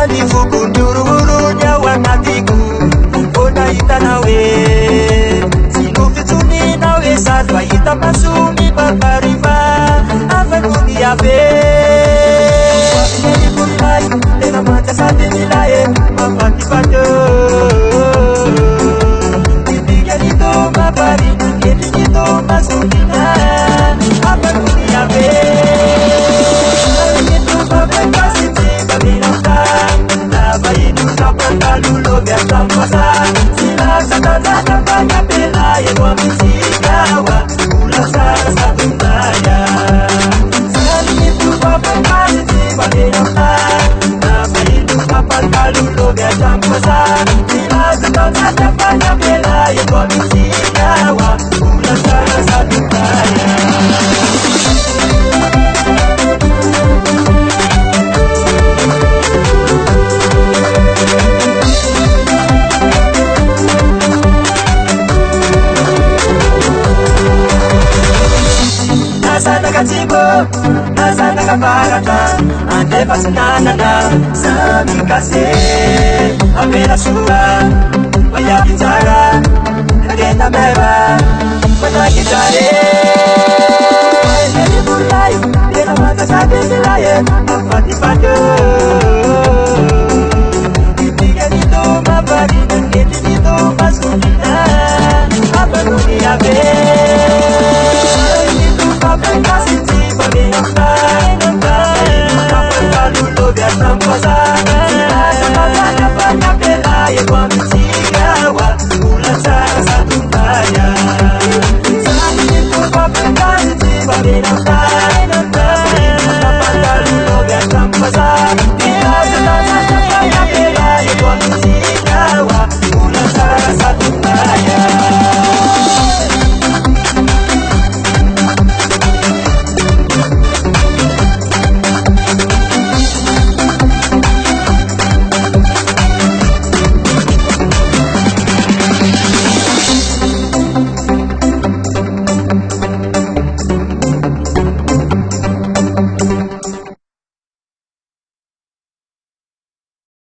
Nifukundururu wanatiku Ona itanawe Sinufituni nawe Sadwa ita masumi bakariva Avanuni yabe Wapineni kulai Tena manja sate nilaye Mapatipado Kipigya nito mapari Kini nito masumina Avanuni yabe Nito mapapasiti Kaminata Kalulo biasa masa sila sadana banyak bela yang wamisigawa ulah salah satu daya sekali itu bapak masih badayana nama itu bapak kalulo biasa masa sila sadana banyak bela yang wamisigawa ulah salah satu daya. Nasa nakatibo, nasa nakabarata Ante pasunanana, sa aming kasi Amera suwa, waya kitara Nageta mera, wala kitare Neri mulay, di naman sa sabi nilayan Ang patipado